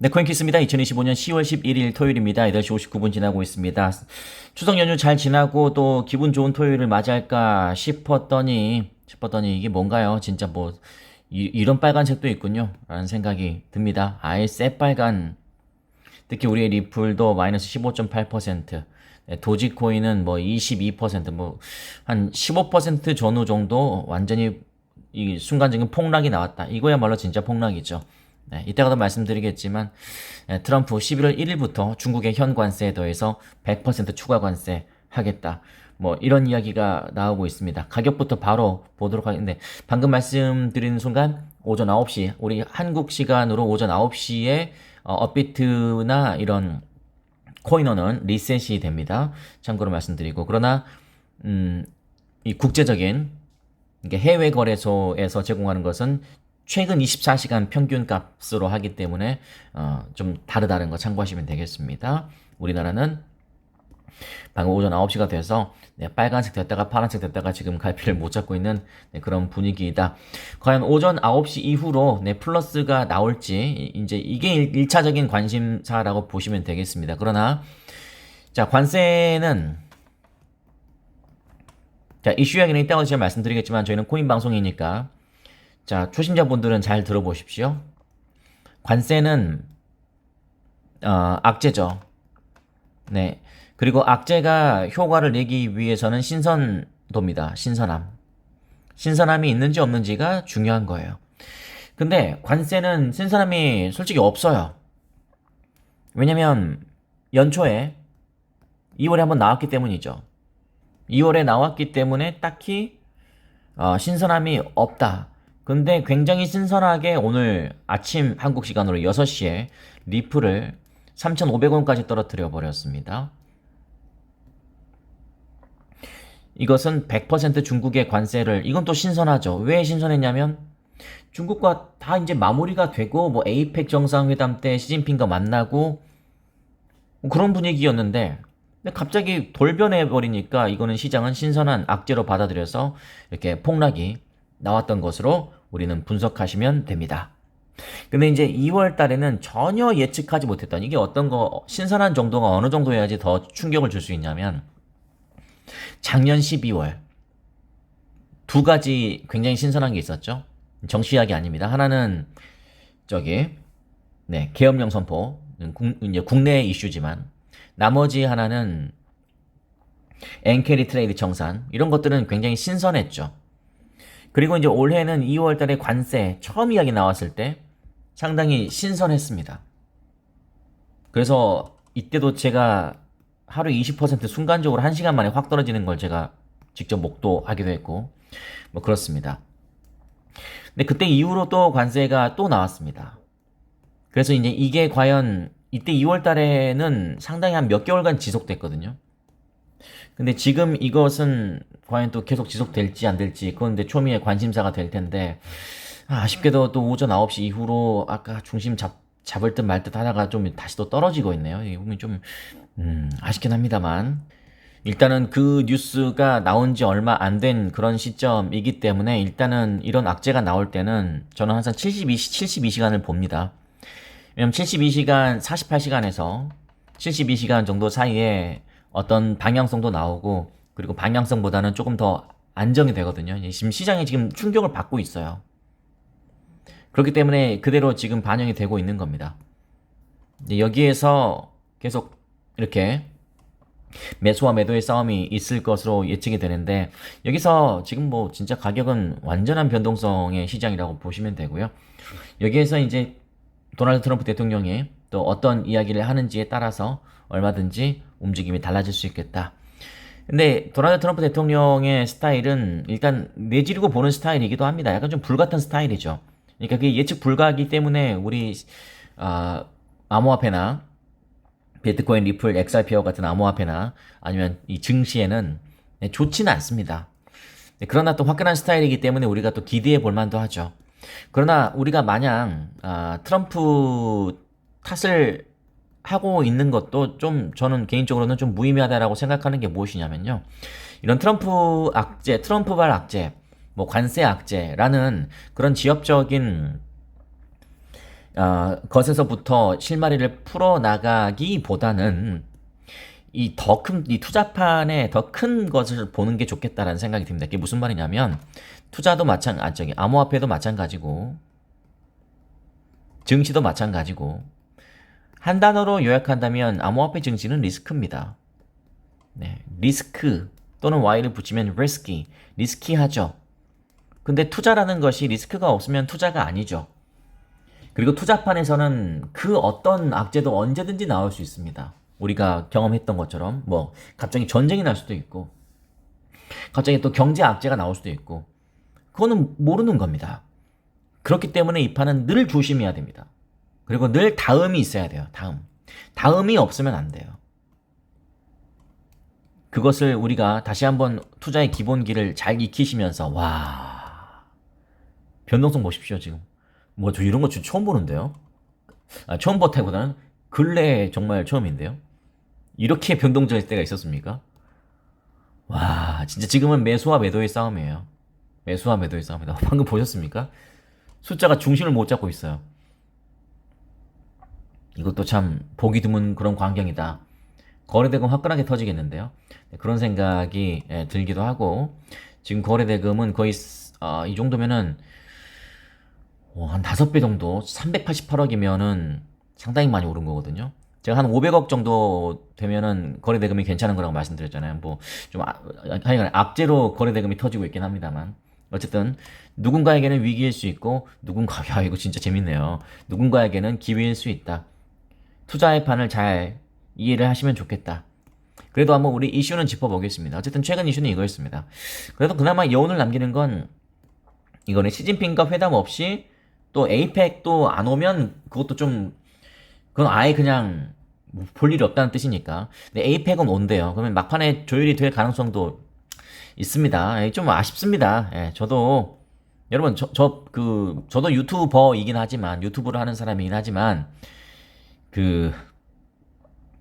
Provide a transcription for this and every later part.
네, 코인키스입니다. 2025년 10월 11일 토요일입니다. 8시 59분 지나고 있습니다. 추석 연휴 잘 지나고 또 기분 좋은 토요일을 맞이할까 싶었더니 이게 뭔가요? 진짜 뭐 이런 빨간색도 있군요. 라는 생각이 듭니다. 아예 새빨간, 특히 우리의 리플도 마이너스 15.8%, 네, 도지코인은 뭐 22%, 뭐 한 15% 전후 정도 완전히 이 순간적인 폭락이 나왔다. 이거야말로 진짜 폭락이죠. 네, 이따가도 말씀드리겠지만 트럼프 11월 1일부터 중국의 현 관세에 더해서 100% 추가 관세 하겠다. 뭐 이런 이야기가 나오고 있습니다. 가격부터 바로 보도록 하겠는데 방금 말씀드린 순간 오전 9시 우리 한국 시간으로 오전 9시에 업비트나 이런 코인원은 리셋이 됩니다. 참고로 말씀드리고 그러나 이 국제적인 이게 해외 거래소에서 제공하는 것은 최근 24시간 평균 값으로 하기 때문에 좀 다르다는 거 참고하시면 되겠습니다. 우리나라는 방금 오전 9시가 돼서 빨간색 됐다가 파란색 됐다가 지금 갈피를 못 잡고 있는 그런 분위기이다. 과연 오전 9시 이후로 플러스가 나올지 이제 이게 1차적인 관심사라고 보시면 되겠습니다. 그러나 자, 관세는 자, 이슈 이야기는 이따가 제가 말씀드리겠지만 저희는 코인 방송이니까 자, 초심자분들은 잘 들어보십시오. 관세는 악재죠. 네. 그리고 악재가 효과를 내기 위해서는 신선도입니다. 신선함. 신선함이 있는지 없는지가 중요한 거예요. 근데 관세는 신선함이 솔직히 없어요. 왜냐면 연초에 2월에 한번 나왔기 때문이죠. 2월에 나왔기 때문에 딱히 신선함이 없다. 근데 굉장히 신선하게 오늘 아침 한국 시간으로 6시에 리플을 3,500원까지 떨어뜨려 버렸습니다. 이것은 100% 중국의 관세를, 이건 또 신선하죠. 왜 신선했냐면 중국과 다 이제 마무리가 되고 뭐 에이펙 정상회담 때 시진핑과 만나고 뭐 그런 분위기였는데 근데 갑자기 돌변해 버리니까 이거는 시장은 신선한 악재로 받아들여서 이렇게 폭락이 나왔던 것으로 우리는 분석하시면 됩니다. 근데 이제 2월 달에는 전혀 예측하지 못했던 이게 어떤 거 신선한 정도가 어느 정도여야지 더 충격을 줄 수 있냐면 작년 12월 두 가지 굉장히 신선한 게 있었죠. 정치 이야기 아닙니다. 하나는 저기 계엄령 선포 이제 국내 이슈지만 나머지 하나는 엔캐리 트레이드 청산 이런 것들은 굉장히 신선했죠. 그리고 이제 올해는 2월 달에 관세 처음 이야기 나왔을 때 상당히 신선했습니다. 그래서 이때도 제가 하루 20% 순간적으로 1시간 만에 확 떨어지는 걸 제가 직접 목도하기도 했고 뭐 그렇습니다. 근데 그때 이후로 또 관세가 또 나왔습니다. 그래서 이제 이게 과연 이때 2월 달에는 상당히 한 몇 개월간 지속됐거든요. 근데 지금 이것은 과연 또 계속 지속될지 안 될지 그건 이제 초미의 관심사가 될 텐데 아쉽게도 또 오전 9시 이후로 아까 중심 잡을 듯 말 듯 하다가 좀 다시 또 떨어지고 있네요. 이 부분이 좀 아쉽긴 합니다만 일단은 그 뉴스가 나온 지 얼마 안 된 그런 시점이기 때문에 일단은 이런 악재가 나올 때는 저는 항상 72시간을 봅니다. 왜냐면 72시간, 48시간에서 72시간 정도 사이에 어떤 방향성도 나오고 그리고 방향성보다는 조금 더 안정이 되거든요. 지금 시장이 지금 충격을 받고 있어요. 그렇기 때문에 그대로 지금 반영이 되고 있는 겁니다. 여기에서 계속 이렇게 매수와 매도의 싸움이 있을 것으로 예측이 되는데 여기서 지금 뭐 진짜 가격은 완전한 변동성의 시장이라고 보시면 되고요. 여기에서 이제 도널드 트럼프 대통령이 또 어떤 이야기를 하는지에 따라서 얼마든지 움직임이 달라질 수 있겠다. 근데 도널드 트럼프 대통령의 스타일은 일단 내지르고 보는 스타일이기도 합니다. 약간 좀 불같은 스타일이죠. 그러니까 그게 예측 불가하기 때문에 우리 암호화폐나 비트코인, 리플, XRP와 같은 암호화폐나 아니면 이 증시에는 좋지는 않습니다. 그러나 또 화끈한 스타일이기 때문에 우리가 또 기대해 볼 만도 하죠. 그러나 우리가 마냥 트럼프 탓을 하고 있는 것도 좀 저는 개인적으로는 좀 무의미하다라고 생각하는 게 무엇이냐면요. 이런 트럼프 악재, 트럼프발 악재, 뭐 관세 악재라는 그런 지역적인 것에서부터 실마리를 풀어나가기보다는 이 투자판에 더 큰 것을 보는 게 좋겠다라는 생각이 듭니다. 이게 무슨 말이냐면, 투자도 마찬가지, 암호화폐도 마찬가지고, 증시도 마찬가지고, 한 단어로 요약한다면 암호화폐 증시는 리스크입니다. 네, 리스크 또는 Y를 붙이면 risky, 리스키하죠. 근데 투자라는 것이 리스크가 없으면 투자가 아니죠. 그리고 투자판에서는 그 어떤 악재도 언제든지 나올 수 있습니다. 우리가 경험했던 것처럼 뭐 갑자기 전쟁이 날 수도 있고 갑자기 또 경제 악재가 나올 수도 있고 그거는 모르는 겁니다. 그렇기 때문에 이 판은 늘 조심해야 됩니다. 그리고 늘 다음이 있어야 돼요. 다음이 없으면 안 돼요. 그것을 우리가 다시 한번 투자의 기본기를 잘 익히시면서 와 변동성 보십시오. 지금 뭐 저 이런 거 처음 보는데요. 처음 보다기보다는 근래에 정말 처음인데요. 이렇게 변동적일 때가 있었습니까? 와 진짜 지금은 매수와 매도의 싸움이에요. 매수와 매도의 싸움이다. 방금 보셨습니까? 숫자가 중심을 못 잡고 있어요. 이것도 참 보기 드문 그런 광경이다. 거래대금 화끈하게 터지겠는데요. 그런 생각이 들기도 하고 지금 거래대금은 거의 이 정도면은 한 5배 정도 388억이면은 상당히 많이 오른 거거든요. 제가 한 500억 정도 되면은 거래대금이 괜찮은 거라고 말씀드렸잖아요. 뭐 좀 하여간 악재로 거래대금이 터지고 있긴 합니다만 어쨌든 누군가에게는 위기일 수 있고 누군가가 이거 진짜 재밌네요. 누군가에게는 기회일 수 있다. 투자의 판을 잘 이해를 하시면 좋겠다. 그래도 한번 우리 이슈는 짚어보겠습니다. 어쨌든 최근 이슈는 이거였습니다. 그래도 그나마 여운을 남기는 건 이거는 시진핑과 회담 없이 또 에이펙도 안 오면 그것도 좀 그건 아예 그냥 볼 일이 없다는 뜻이니까. 근데 에이펙은 온대요. 그러면 막판에 조율이 될 가능성도 있습니다. 좀 아쉽습니다. 저도 여러분 저도 유튜버이긴 하지만 유튜브를 하는 사람이긴 하지만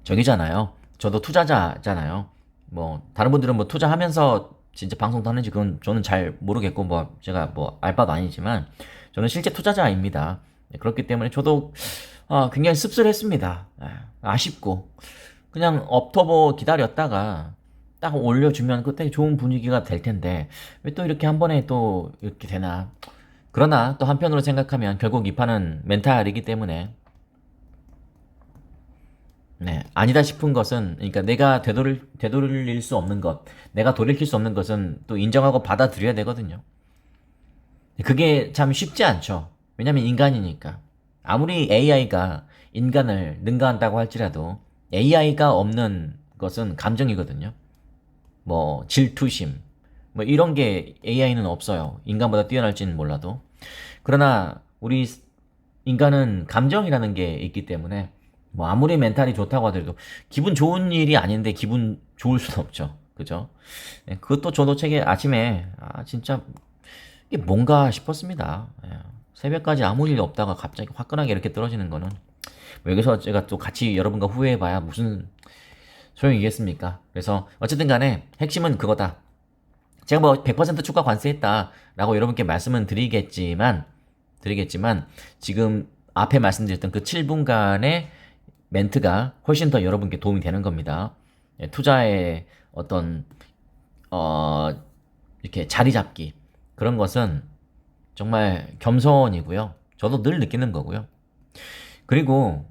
저기잖아요. 저도 투자자잖아요. 뭐 다른 분들은 뭐 투자하면서 진짜 방송도 하는지 그건 저는 잘 모르겠고 뭐 제가 뭐 알바도 아니지만 저는 실제 투자자입니다. 그렇기 때문에 저도 굉장히 씁쓸했습니다. 아쉽고 그냥 업터보 기다렸다가 딱 올려주면 그때 좋은 분위기가 될 텐데 왜 또 이렇게 한 번에 또 이렇게 되나. 그러나 또 한편으로 생각하면 결국 이 판은 멘탈이기 때문에 아니다 싶은 것은, 그러니까 내가 되돌릴 수 없는 것, 내가 돌이킬 수 없는 것은 또 인정하고 받아들여야 되거든요. 그게 참 쉽지 않죠. 왜냐면 인간이니까. 아무리 AI가 인간을 능가한다고 할지라도 AI가 없는 것은 감정이거든요. 뭐 질투심, 뭐 이런 게 AI는 없어요. 인간보다 뛰어날지는 몰라도. 그러나 우리 인간은 감정이라는 게 있기 때문에 뭐 아무리 멘탈이 좋다고 하더라도 기분 좋은 일이 아닌데 기분 좋을 수는 없죠. 그죠? 그것도 저도 책에 아침에 진짜 이게 뭔가 싶었습니다. 새벽까지 아무 일 없다가 갑자기 화끈하게 이렇게 떨어지는 거는 뭐 여기서 제가 또 같이 여러분과 후회해봐야 무슨 소용이겠습니까? 그래서 어쨌든 간에 핵심은 그거다. 제가 뭐 100% 추가 관세했다 라고 여러분께 말씀은 드리겠지만 지금 앞에 말씀드렸던 그 7분간의 멘트가 훨씬 더 여러분께 도움이 되는 겁니다. 투자의 어떤 이렇게 자리 잡기 그런 것은 정말 겸손이고요. 저도 늘 느끼는 거고요. 그리고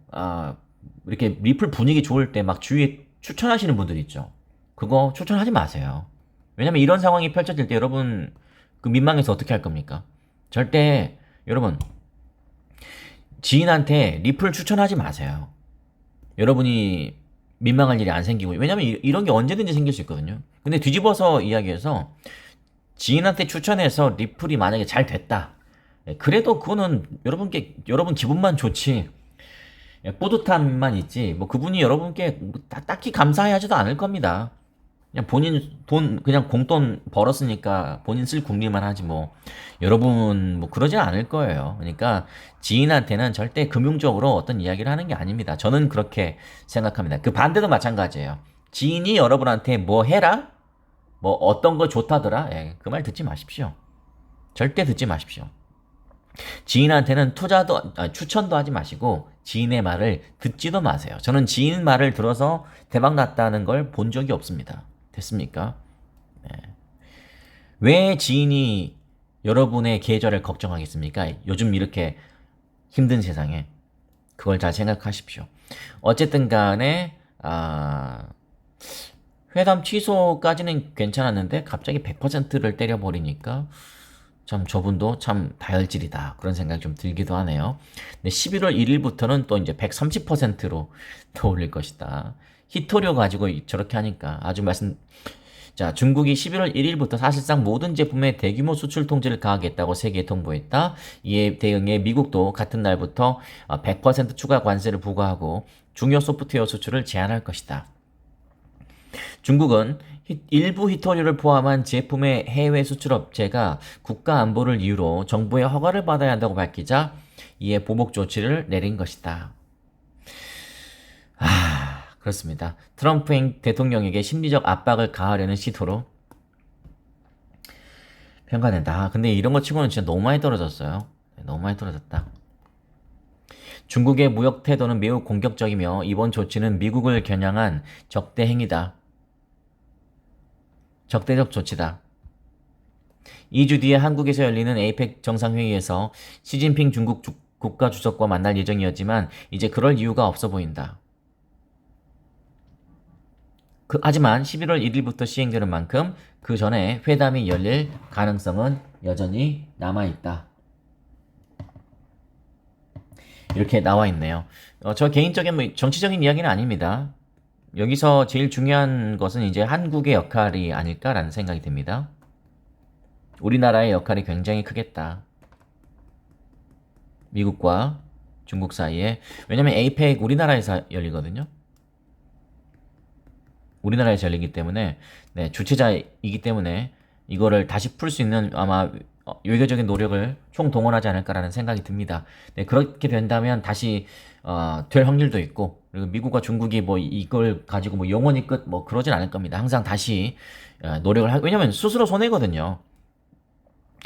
이렇게 리플 분위기 좋을 때 막 주위에 추천하시는 분들 있죠. 그거 추천하지 마세요. 왜냐면 이런 상황이 펼쳐질 때 여러분 그 민망해서 어떻게 할 겁니까? 절대 여러분 지인한테 리플 추천하지 마세요. 여러분이 민망할 일이 안 생기고, 왜냐면 이런 게 언제든지 생길 수 있거든요. 근데 뒤집어서 이야기해서 지인한테 추천해서 리플이 만약에 잘 됐다. 그래도 그거는 여러분 기분만 좋지. 뿌듯함만 있지. 뭐 그분이 여러분께 딱히 감사하지도 않을 겁니다. 그냥 본인 그냥 공돈 벌었으니까 본인 쓸 궁리만 하지 뭐 여러분 뭐 그러지 않을 거예요. 그러니까 지인한테는 절대 금융적으로 어떤 이야기를 하는 게 아닙니다. 저는 그렇게 생각합니다. 그 반대도 마찬가지예요. 지인이 여러분한테 뭐 해라? 뭐 어떤 거 좋다더라? 그 말 듣지 마십시오. 절대 듣지 마십시오. 지인한테는 추천도 하지 마시고 지인의 말을 듣지도 마세요. 저는 지인 말을 들어서 대박 났다는 걸 본 적이 없습니다. 됐습니까? 네. 왜 지인이 여러분의 계절을 걱정하겠습니까? 요즘 이렇게 힘든 세상에. 그걸 잘 생각하십시오. 어쨌든 간에 회담 취소까지는 괜찮았는데 갑자기 100%를 때려버리니까 참 저분도 참 다혈질이다 그런 생각이 좀 들기도 하네요. 근데 11월 1일부터는 또 이제 130%로 더 올릴 것이다. 히토류 가지고 저렇게 하니까 자, 중국이 11월 1일부터 사실상 모든 제품에 대규모 수출 통제를 가하겠다고 세계에 통보했다. 이에 대응해 미국도 같은 날부터 100% 추가 관세를 부과하고 중요 소프트웨어 수출을 제한할 것이다. 중국은 일부 히토류를 포함한 제품의 해외 수출 업체가 국가 안보를 이유로 정부의 허가를 받아야 한다고 밝히자 이에 보복 조치를 내린 것이다. 그렇습니다. 트럼프 대통령에게 심리적 압박을 가하려는 시도로 평가된다. 근데 이런 거 치고는 진짜 너무 많이 떨어졌어요. 너무 많이 떨어졌다. 중국의 무역 태도는 매우 공격적이며 이번 조치는 미국을 겨냥한 적대 행위다. 적대적 조치다. 2주 뒤에 한국에서 열리는 에이펙 정상회의에서 시진핑 중국 국가주석과 만날 예정이었지만 이제 그럴 이유가 없어 보인다. 하지만 11월 1일부터 시행되는 만큼 그 전에 회담이 열릴 가능성은 여전히 남아있다. 이렇게 나와 있네요. 저 개인적인 정치적인 이야기는 아닙니다. 여기서 제일 중요한 것은 이제 한국의 역할이 아닐까라는 생각이 듭니다. 우리나라의 역할이 굉장히 크겠다. 미국과 중국 사이에. 왜냐면 에이펙 우리나라에서 열리거든요. 우리나라에서 열리기 때문에 주최자이기 때문에 이거를 다시 풀 수 있는 아마 외교적인 노력을 총동원하지 않을까라는 생각이 듭니다. 그렇게 된다면 다시 될 확률도 있고 그리고 미국과 중국이 뭐 이걸 가지고 뭐 영원히 끝 뭐 그러진 않을 겁니다. 항상 다시 노력을 왜냐면 스스로 손해거든요.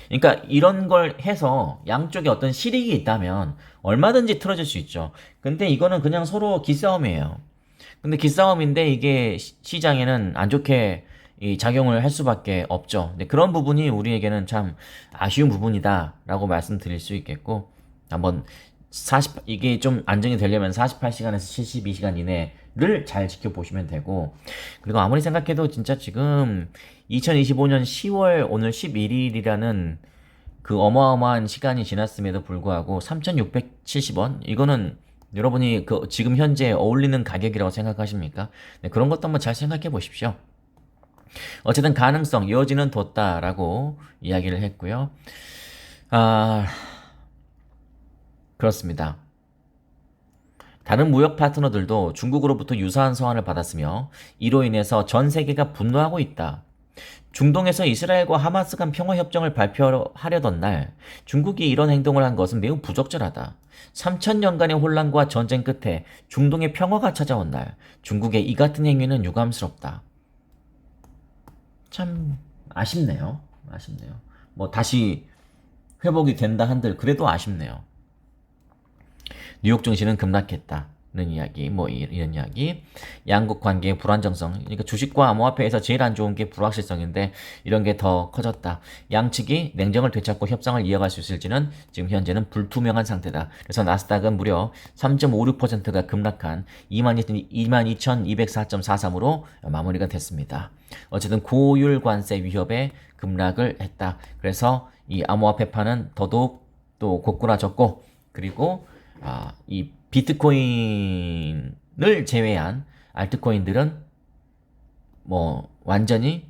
그러니까 이런 걸 해서 양쪽에 어떤 실익이 있다면 얼마든지 틀어질 수 있죠. 근데 이거는 그냥 서로 기싸움이에요. 근데 기싸움인데 이게 시장에는 안 좋게 작용을 할 수밖에 없죠. 근데 그런 부분이 우리에게는 참 아쉬운 부분이다라고 말씀드릴 수 있겠고 한번 이게 좀 안정이 되려면 48시간에서 72시간 이내를 잘 지켜보시면 되고 그리고 아무리 생각해도 진짜 지금 2025년 10월 오늘 11일이라는 그 어마어마한 시간이 지났음에도 불구하고 3,670원 이거는 여러분이 지금 현재 어울리는 가격이라고 생각하십니까? 그런 것도 한번 잘 생각해 보십시오. 어쨌든 가능성, 여지는 뒀다라고 이야기를 했고요. 그렇습니다. 다른 무역 파트너들도 중국으로부터 유사한 서한을 받았으며 이로 인해서 전 세계가 분노하고 있다. 중동에서 이스라엘과 하마스 간 평화협정을 발표하려던 날 중국이 이런 행동을 한 것은 매우 부적절하다. 3,000년간의 혼란과 전쟁 끝에 중동의 평화가 찾아온 날 중국의 이 같은 행위는 유감스럽다. 참 아쉽네요. 뭐 다시 회복이 된다 한들 그래도 아쉽네요. 뉴욕 증시는 급락했다는 이야기, 뭐 이런 이야기. 양국 관계의 불안정성. 그러니까 주식과 암호화폐에서 제일 안 좋은 게 불확실성인데 이런 게 더 커졌다. 양측이 냉정을 되찾고 협상을 이어갈 수 있을지는 지금 현재는 불투명한 상태다. 그래서 나스닥은 무려 3.56%가 급락한 22,204.43으로 마무리가 됐습니다. 어쨌든 고율 관세 위협에 급락을 했다. 그래서 이 암호화폐파는 더더욱 또 고꾸라졌고 그리고 이 비트코인을 제외한 알트코인들은 뭐 완전히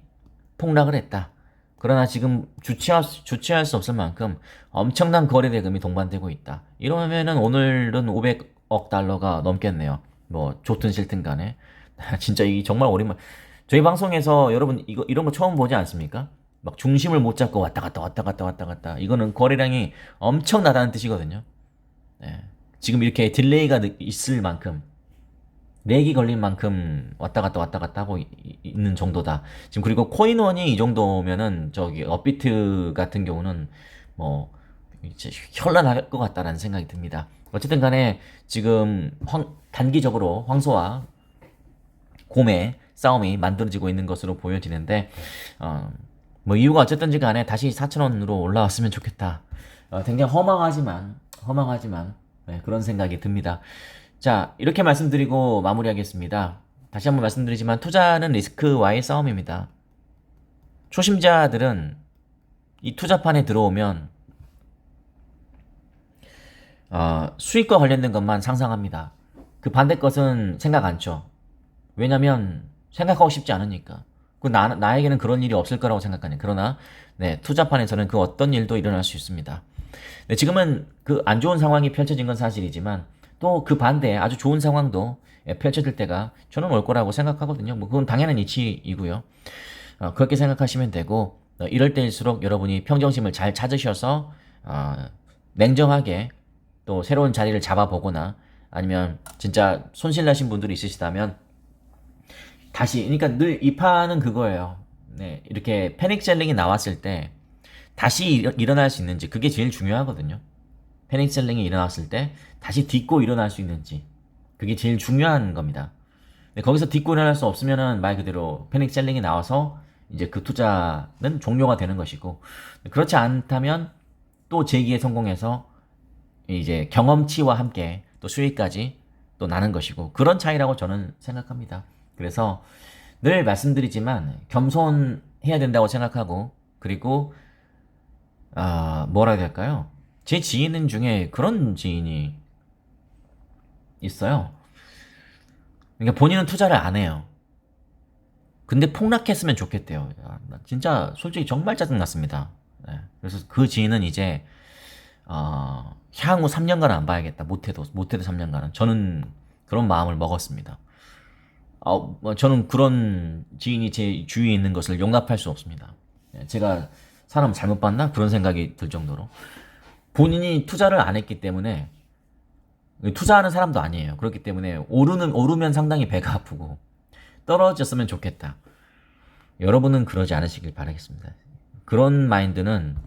폭락을 했다. 그러나 지금 주체할 수 없을 만큼 엄청난 거래 대금이 동반되고 있다. 이러면은 오늘은 500억 달러가 넘겠네요. 뭐 좋든 싫든 간에 진짜 이게 정말 오랜만. 저희 방송에서 여러분 이런 거 처음 보지 않습니까? 막 중심을 못 잡고 왔다 갔다. 이거는 거래량이 엄청나다는 뜻이거든요. 네. 지금 이렇게 딜레이가 있을 만큼 렉이 걸린 만큼 왔다 갔다 하고 있는 정도다. 지금 그리고 코인원이 이 정도면은 저기 업비트 같은 경우는 뭐 현란할 것 같다라는 생각이 듭니다. 어쨌든 간에 지금 단기적으로 황소와 곰의 싸움이 만들어지고 있는 것으로 보여지는데 뭐 이유가 어쨌든지 간에 다시 4,000원으로 올라왔으면 좋겠다. 굉장히 허망하지만 네, 그런 생각이 듭니다. 자, 이렇게 말씀드리고 마무리하겠습니다. 다시 한번 말씀드리지만 투자는 리스크와의 싸움입니다. 초심자들은 이 투자판에 들어오면 수익과 관련된 것만 상상합니다. 그 반대 것은 생각 안 쳐. 왜냐면 생각하고 싶지 않으니까. 나에게는 그런 일이 없을 거라고 생각하니. 그러나 네, 투자판에서는 그 어떤 일도 일어날 수 있습니다. 네, 지금은 그 안 좋은 상황이 펼쳐진 건 사실이지만 또 그 반대에 아주 좋은 상황도 펼쳐질 때가 저는 올 거라고 생각하거든요. 뭐 그건 당연한 이치이고요. 그렇게 생각하시면 되고 이럴 때일수록 여러분이 평정심을 잘 찾으셔서 냉정하게 또 새로운 자리를 잡아보거나 아니면 진짜 손실나신 분들이 있으시다면 다시, 그러니까 늘 이 판은 그거예요. 네, 이렇게 패닉 셀링이 나왔을 때 다시 일어날 수 있는지 그게 제일 중요하거든요. 패닉 셀링이 일어났을 때 다시 딛고 일어날 수 있는지 그게 제일 중요한 겁니다. 네, 거기서 딛고 일어날 수 없으면은 말 그대로 패닉 셀링이 나와서 이제 그 투자는 종료가 되는 것이고 그렇지 않다면 또 재기에 성공해서 이제 경험치와 함께 또 수익까지 또 나는 것이고 그런 차이라고 저는 생각합니다. 그래서 늘 말씀드리지만 겸손해야 된다고 생각하고 그리고 뭐라 해야 될까요? 제 지인 중에 그런 지인이 있어요. 그러니까 본인은 투자를 안 해요. 근데 폭락했으면 좋겠대요. 나 진짜 솔직히 정말 짜증났습니다. 네. 그래서 그 지인은 이제 향후 3년간은 안 봐야겠다. 못해도 3년간은. 저는 그런 마음을 먹었습니다. 저는 그런 지인이 제 주위에 있는 것을 용납할 수 없습니다. 제가 사람 잘못 봤나? 그런 생각이 들 정도로. 본인이 투자를 안 했기 때문에, 투자하는 사람도 아니에요. 그렇기 때문에, 오르면 상당히 배가 아프고, 떨어졌으면 좋겠다. 여러분은 그러지 않으시길 바라겠습니다. 그런 마인드는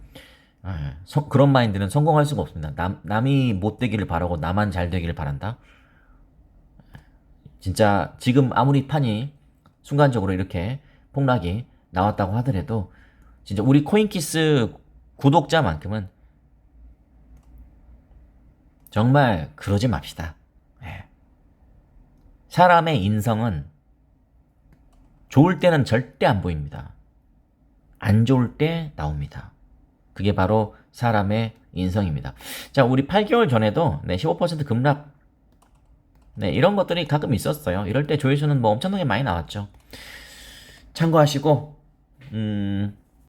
성공할 수가 없습니다. 남이 못 되기를 바라고 나만 잘 되기를 바란다? 진짜 지금 아무리 판이 순간적으로 이렇게 폭락이 나왔다고 하더라도 진짜 우리 코인키스 구독자만큼은 정말 그러지 맙시다. 네. 사람의 인성은 좋을 때는 절대 안 보입니다. 안 좋을 때 나옵니다. 그게 바로 사람의 인성입니다. 자, 우리 8개월 전에도 15% 급락 이런 것들이 가끔 있었어요. 이럴 때 조회수는 뭐 엄청나게 많이 나왔죠. 참고하시고